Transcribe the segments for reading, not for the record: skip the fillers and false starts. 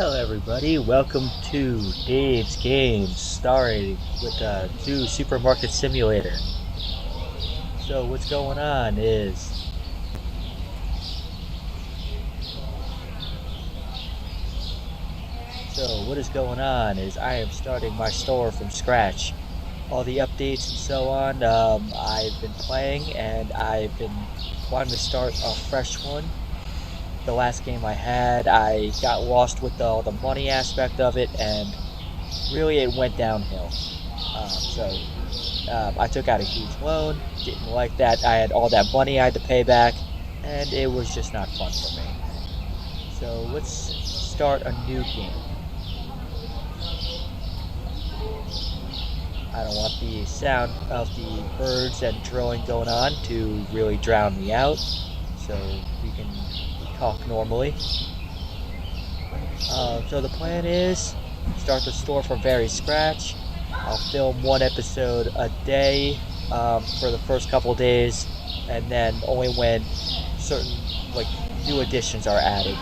Hello everybody, welcome to Dave's Games, starring with Zoo Supermarket Simulator. So what's going on is, I am starting my store from scratch. All the updates and so on, I've been playing and I've been wanting to start a fresh one. The last game I had, I got lost with all the money aspect of it, and really it went downhill. I took out a huge loan, didn't like that. I had all that money I had to pay back, and it was just not fun for me. So let's start a new game. I don't want the sound of the birds and drilling going on to really drown me out, so we can talk normally. So the plan is start the store from very scratch. I'll film one episode a day for the first couple days, and then only when certain new additions are added.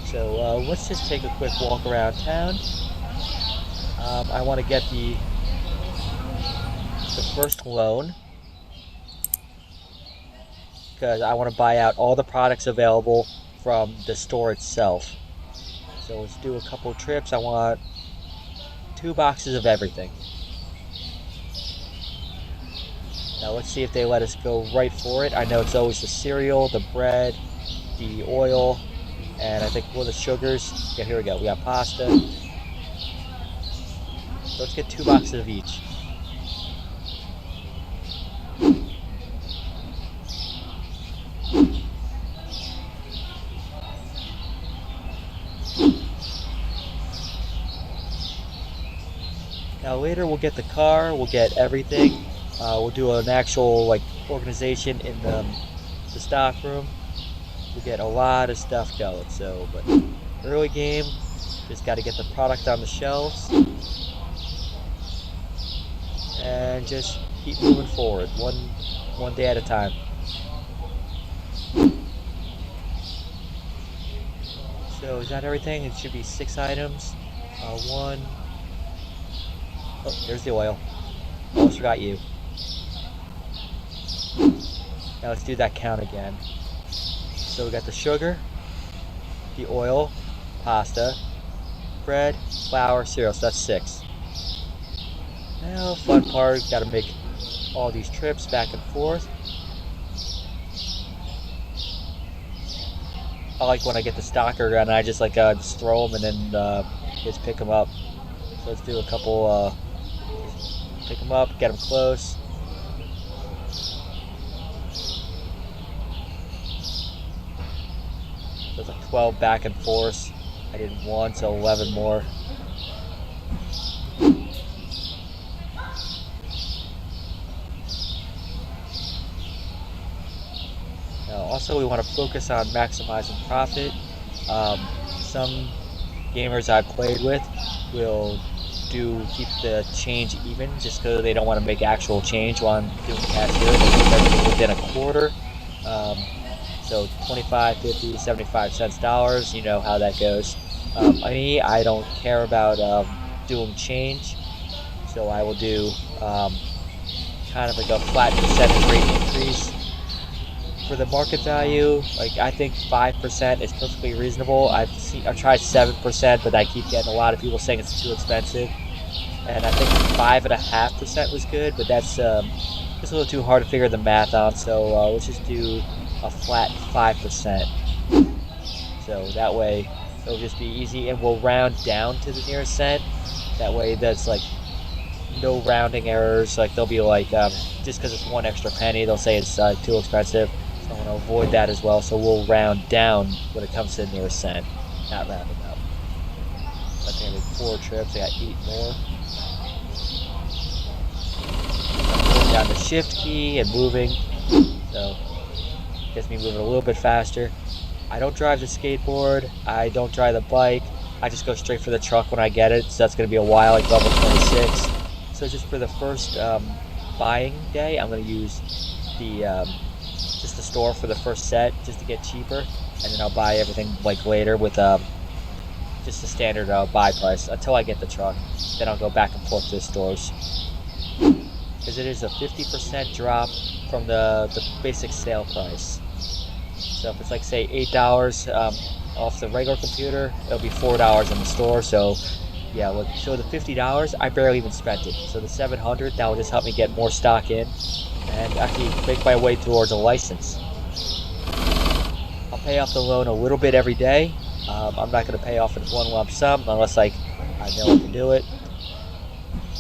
So let's just take a quick walk around town. I want to get the first loan because I want to buy out all the products available from the store itself. So let's do a couple trips. I want 2 boxes of everything. Now let's see if they let us go right for it. I know it's always the cereal, the bread, the oil, and I think the sugars. Yeah, here we go. We got pasta. So let's get 2 boxes of each. Now later we'll get the car, we'll get everything. We'll do an actual organization in the stock room. We'll get a lot of stuff going. But early game, just got to get the product on the shelves and just keep moving forward, one day at a time. So is that everything? It should be 6 items. One. Oh, there's the oil. Almost forgot you. Now let's do that count again. So we got the sugar, the oil, pasta, bread, flour, cereal. So that's 6. Now, fun part, gotta make all these trips back and forth. I like when I get the stocker and I just just throw them and then just pick them up. So let's do a couple. Pick them up, get them close. So it's 12 back and forth. I did 1, so 11 more. Now, also, we want to focus on maximizing profit. Some gamers I've played with will keep the change even just because they don't want to make actual change while I'm doing cashier. They keep everything within a quarter. So 25, 50, 75 cents, dollars, you know how that goes. I don't care about doing change, so I will do kind of like a flat percentage rate increase. For the market value, I think 5% is perfectly reasonable. I've tried 7%, but I keep getting a lot of people saying it's too expensive. And I think 5.5% was good, but that's just a little too hard to figure the math on. So let's just do a flat 5%. So that way it'll just be easy, and we'll round down to the nearest cent. That way that's no rounding errors. They'll be just because it's 1 extra penny, they'll say it's too expensive. I want to avoid that as well, so we'll round down when it comes to the nearest cent, not rounding up. I think I did 4 trips, I got 8 more. I'm holding down the shift key and moving, so it gets me moving a little bit faster. I don't drive the skateboard, I don't drive the bike, I just go straight for the truck when I get it, so that's going to be a while, level 26. So just for the first buying day, I'm going to use just the store for the first set just to get cheaper, and then I'll buy everything later with just the standard buy price until I get the truck. Then I'll go back and forth to the stores. Because it is a 50% drop from the basic sale price. So if it's like, say, $8 off the regular computer, it'll be $4 in the store. So yeah, look, so the $50, I barely even spent it. So the $700, that will just help me get more stock in and actually make my way towards a license. I'll pay off the loan a little bit every day. I'm not going to pay off in one lump sum unless I know I can do it.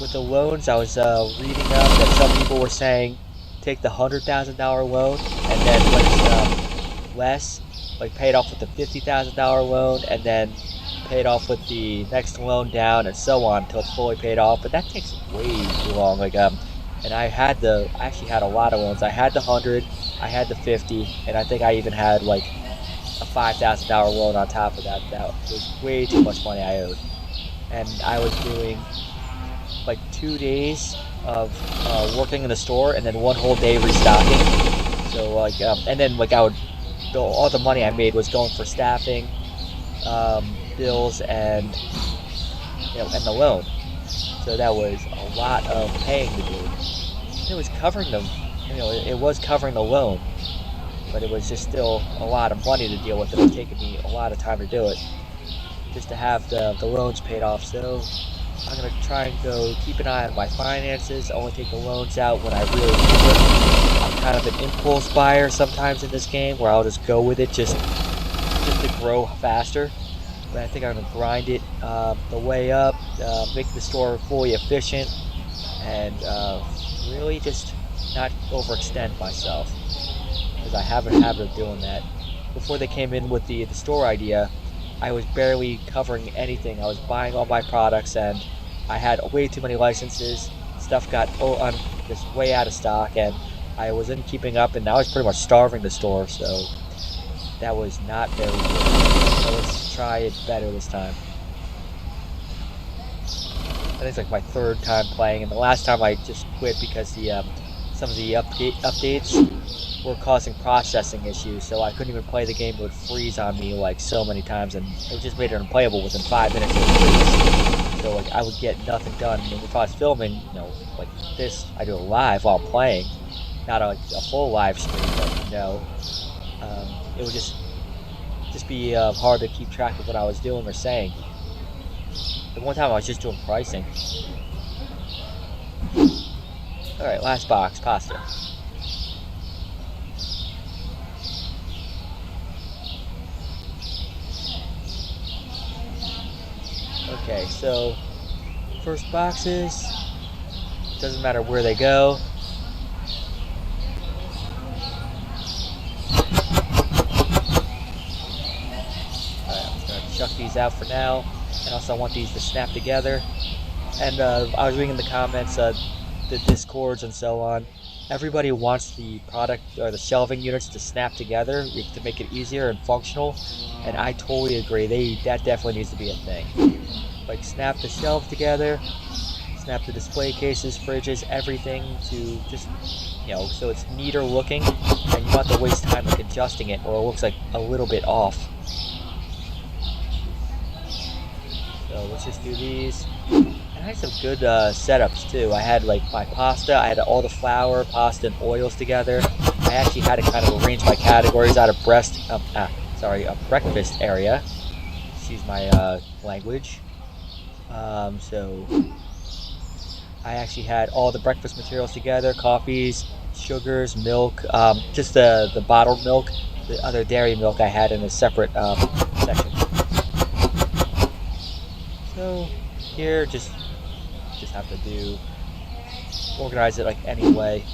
With the loans, I was reading up that some people were saying take the $100,000 loan and then when it's less, like pay it off with the $50,000 loan and then pay it off with the next loan down and so on until it's fully paid off. But that takes way too long. Like and I actually had a lot of loans. I had the 100, I had the 50, and I think I even had like a $5,000 loan on top of that. That was way too much money I owed. And I was doing like 2 days of working in the store and then one whole day restocking. So like, and then like all the money I made was going for staffing, bills, and and the loan. So that was a lot of paying to do. It was covering them, it was covering the loan, but it was just still a lot of money to deal with. It was taking me a lot of time to do it, just to have the loans paid off. So I'm gonna try and go keep an eye on my finances. Only take the loans out when I really need them. I'm kind of an impulse buyer sometimes in this game, where I'll just go with it just to grow faster. But I think I'm gonna grind it the way up, make the store fully efficient, and really just not overextend myself, because I have a habit of doing that. Before they came in with the store idea, I was barely covering anything. I was buying all my products and I had way too many licenses. Stuff got just way out of stock and I wasn't keeping up, and I was pretty much starving the store, so that was not very good. So let's try it better this time. I think it's like my third time playing, and the last time I just quit because some of the updates were causing processing issues, so I couldn't even play the game. It would freeze on me like so many times, and it just made it unplayable within 5 minutes. It would freeze. So like I would get nothing done. And if I was filming, like this, I do it live while playing, not a full live stream, but it would just be hard to keep track of what I was doing or saying. The one time I was just doing pricing. Alright, last box, pasta. Okay, so first boxes, doesn't matter where they go. Alright, I'm just gonna chuck these out for now. And also I want these to snap together. And I was reading in the comments, the discords and so on, everybody wants the product or the shelving units to snap together to make it easier and functional, and I totally agree. That definitely needs to be a thing. Like snap the shelves together, snap the display cases, fridges, everything to just so it's neater looking, and you don't have to waste time like adjusting it or it looks like a little bit off. So let's just do these. I had some good setups too. I had like my pasta, I had all the flour, pasta, and oils together. I actually had to kind of arrange my categories out of a breakfast area. Excuse my language. So I actually had all the breakfast materials together: coffees, sugars, milk, just the bottled milk. The other dairy milk I had in a separate section. So here, just have to organize it like any way.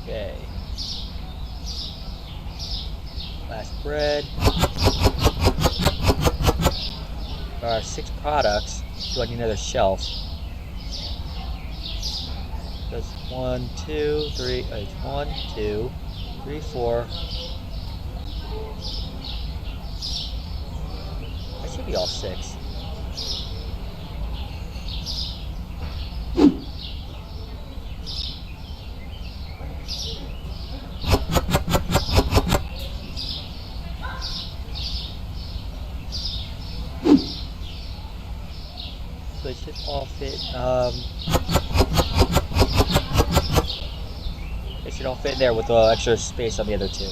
Okay. Last bread. There are 6 products. Do I need another shelf? That's 1, 2, 3. It's 1, 2, 3, 4. That should be all 6. actually it should all fit. It should all fit in there with the extra space on the other two.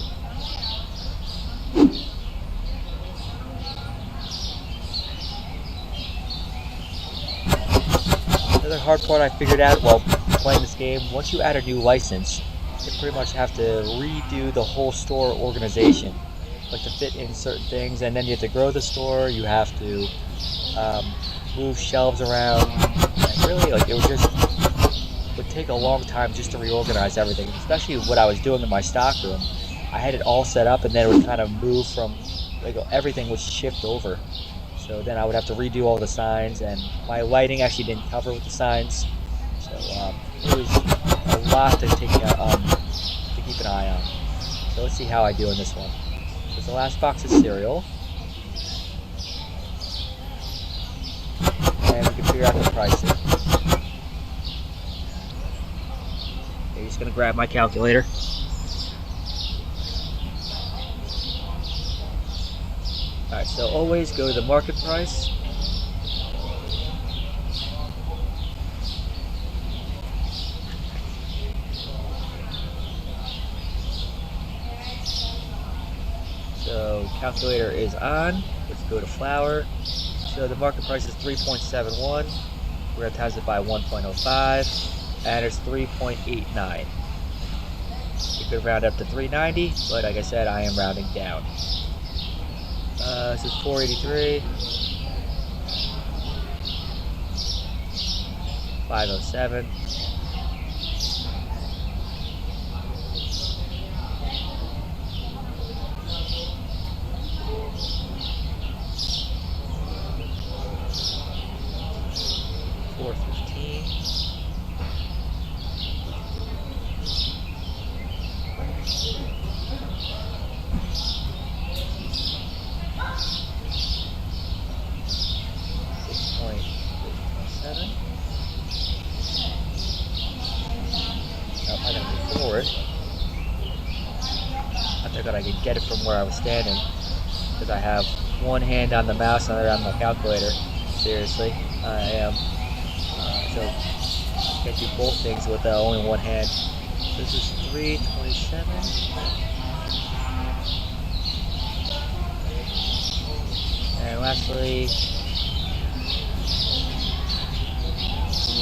Another hard part I figured out while playing this game, once you add a new license, you pretty much have to redo the whole store organization, like to fit in certain things, and then you have to grow the store, you have to move shelves around, and really like it would take a long time just to reorganize everything, especially what I was doing in my stock room. I had it all set up and then it would kind of move from, like everything would shift over. So then I would have to redo all the signs, and my lighting actually didn't cover with the signs. So it was a lot to keep an eye on. So let's see how I do in this one. So the last box is cereal. And we can figure out the pricing. Okay, just gonna grab my calculator. Alright, so always go to the market price. So calculator is on. Let's go to flour. So the market price is 3.71. We're going to times it by 1.05, and it's 3.89. You could round up to 390, but like I said, I am rounding down. This is 483, 507, 415, 6.7. Oh, I gotta move forward. I thought I could get it from where I was standing, because I have one hand on the mouse and the other on my calculator. Seriously, I am. So can't do both things with only one hand. This is 327. And lastly,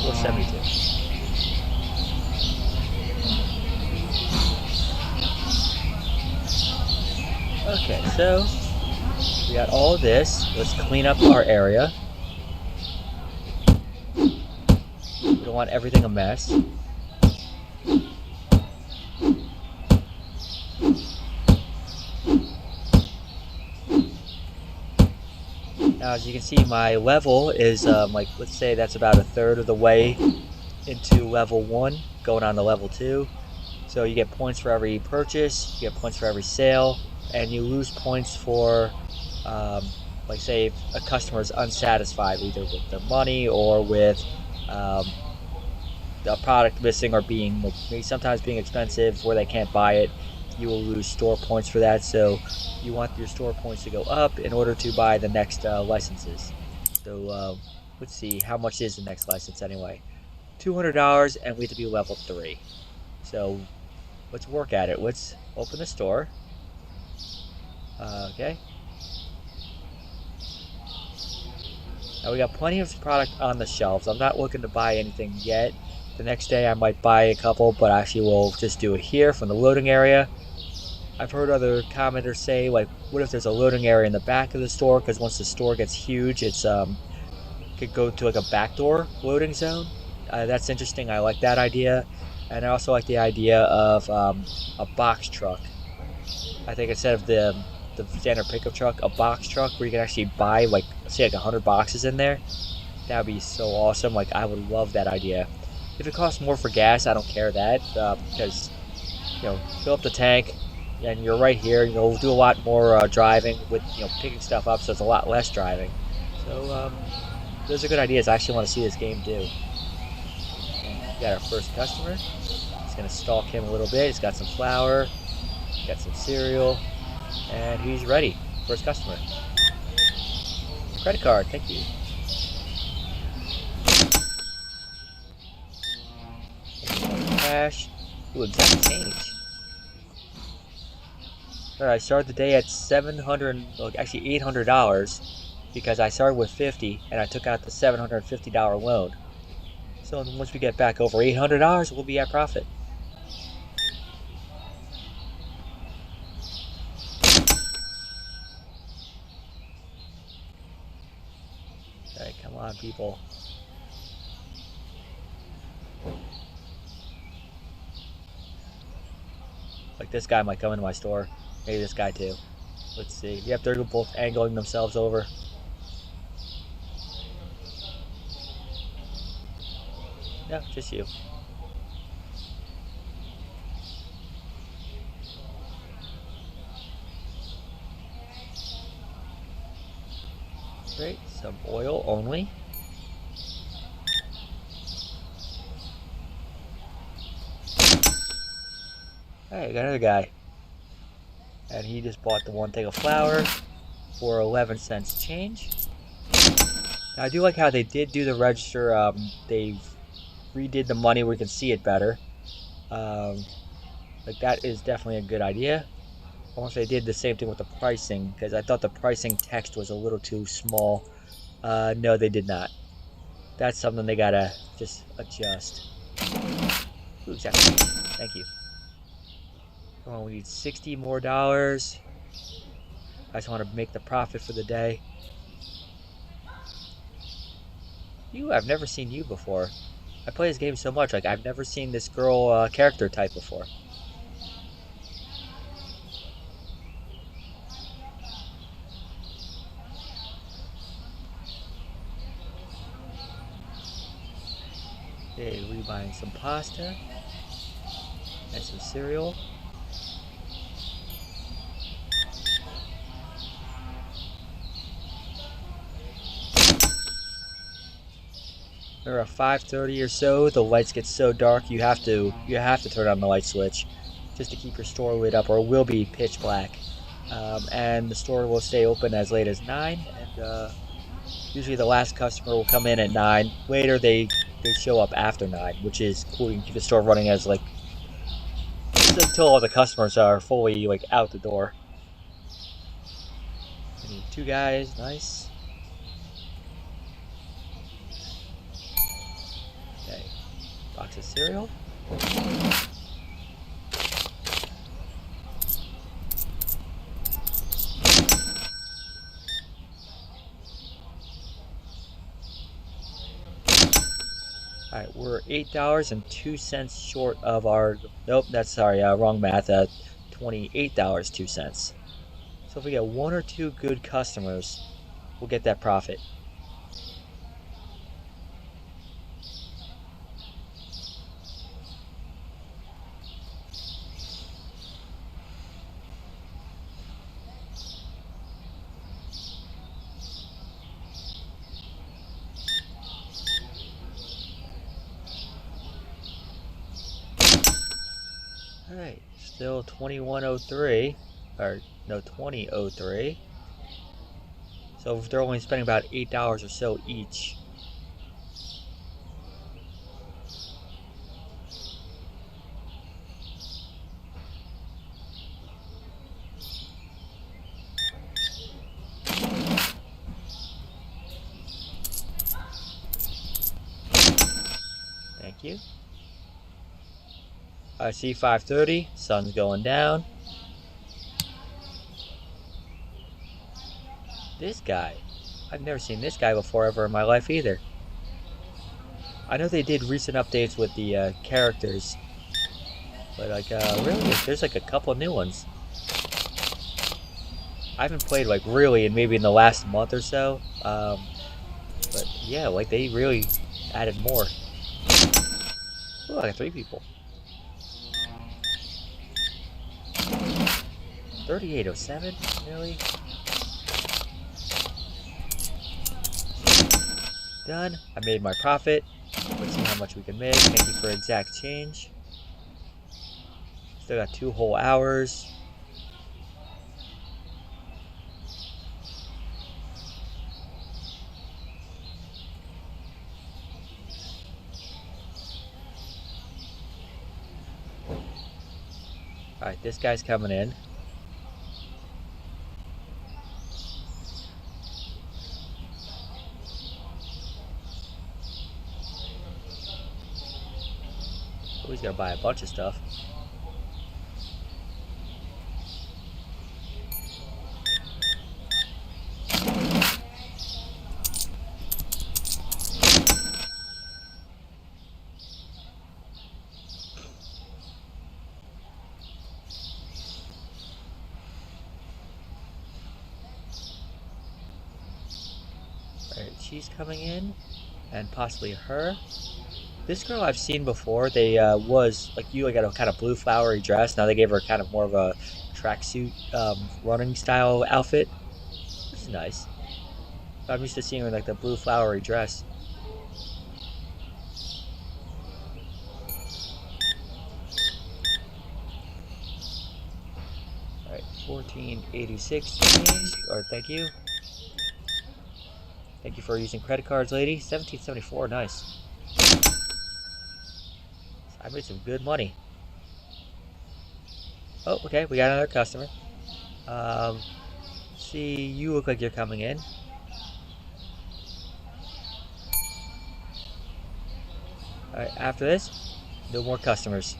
472. Okay, so we got all of this. Let's clean up our area. We don't want everything a mess. Now, as you can see, my level is like, let's say that's about a third of the way into level 1, going on to level 2. So you get points for every purchase, you get points for every sale, and you lose points for, like say, if a customer is unsatisfied either with their money or with the product missing or being, like, maybe sometimes being expensive where they can't buy it. You will lose store points for that, so you want your store points to go up in order to buy the next licenses. So let's see, how much is the next license anyway? $200, and we have to be level 3. So let's work at it. Let's open the store. Okay. Now we got plenty of product on the shelves. I'm not looking to buy anything yet. The next day I might buy a couple, but actually we'll just do it here from the loading area. I've heard other commenters say, like, what if there's a loading area in the back of the store? Because once the store gets huge, it's could go to like a backdoor loading zone. That's interesting. I like that idea, and I also like the idea of a box truck. I think instead of the standard pickup truck, a box truck where you can actually buy, like, say, like 100 boxes in there. That would be so awesome. Like, I would love that idea. If it costs more for gas, I don't care that, because, you know, fill up the tank, and you're right here. You'll do a lot more driving with, you know, picking stuff up, so it's a lot less driving. So those are good ideas. I actually want to see this game do. And we got our first customer. Just gonna stalk him a little bit. He's got some flour, got some cereal, and he's ready. First customer. Credit card, thank you. cash. Ooh, exact change. Alright, I started the day at actually $800 because I started with 50 and I took out the $750 loan. So once we get back over $800, we'll be at profit. Alright, come on, people. Like, this guy might come into my store. Maybe this guy too. Let's see. Yep, they're both angling themselves over. No, just you. Great, some oil only. Alright, got another guy. And he just bought the one thing of flour for 11 cents change. Now, I do like how they did do the register. They redid the money where you can see it better. Like, that is definitely a good idea. I wonder if they did the same thing with the pricing, because I thought the pricing text was a little too small. No, they did not. That's something they gotta just adjust. Ooh, exactly. Thank you. Come on, we need $60 more. I just want to make the profit for the day. I've never seen you before. I play this game so much, like, I've never seen this girl character type before. Okay, we're buying some pasta and some cereal. Around 5:30 or so, the lights get so dark you have to turn on the light switch just to keep your store lit up, or it will be pitch black. And the store will stay open as late as 9, and usually the last customer will come in at 9. Later they show up after 9, which is cool. You can keep the store running as like until all the customers are fully like out the door. I need 2 guys, nice. Okay, box of cereal. Alright, we're $8.02 short of our... Nope, that's sorry, wrong math. $28.02. So if we get 1 or 2 good customers, we'll get that profit. Alright, still 2103, or no, 2003. So if they're only spending about $8 or so each. Thank you. I see 5:30, sun's going down. This guy. I've never seen this guy before ever in my life either. I know they did recent updates with the characters, but like really, there's like a couple new ones. I haven't played like really in maybe in the last month or so, but yeah, like they really added more. Oh, I got 3 people. 3807, really? Done. I made my profit. Let's see how much we can make. Thank you for exact change. Still got 2 whole hours. Alright, this guy's coming in. Oh, he's gonna buy a bunch of stuff. Alright, she's coming in, and possibly her. This girl I've seen before. They was like you, like got a kind of blue flowery dress. Now they gave her kind of more of a tracksuit, running style outfit, which is nice. I'm used to seeing her in like the blue flowery dress. Alright, 1486 change, or thank you. Thank you for using credit cards, lady. 1774, nice. I made some good money. Oh, okay, we got another customer. See, you look like you're coming in. Alright, after this, no more customers.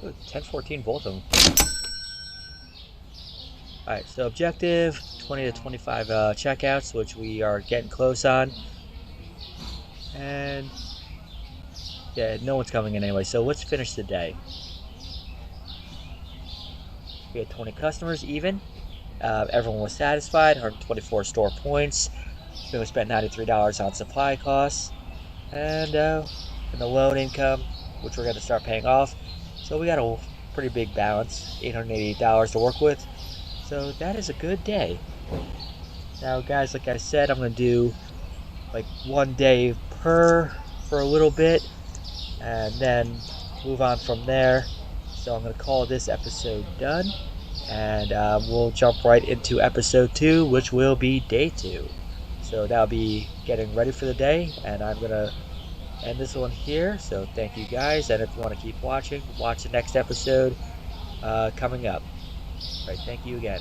Ooh, 1014, both of them. Alright, so objective 20 to 25 checkouts, which we are getting close on. And yeah, no one's coming in anyway, so let's finish the day. We had 20 customers even. Everyone was satisfied, 124 store points. We only spent $93 on supply costs. And the loan income, which we're going to start paying off. So we got a pretty big balance, $888 to work with. So that is a good day. Now guys, like I said, I'm going to do like one day per for a little bit and then move on from there. So I'm going to call this episode done, and we'll jump right into episode 2, which will be day 2. So that'll be getting ready for the day, and I'm going to end this one here. So thank you guys, and if you want to keep watching, watch the next episode coming up. All right, thank you again.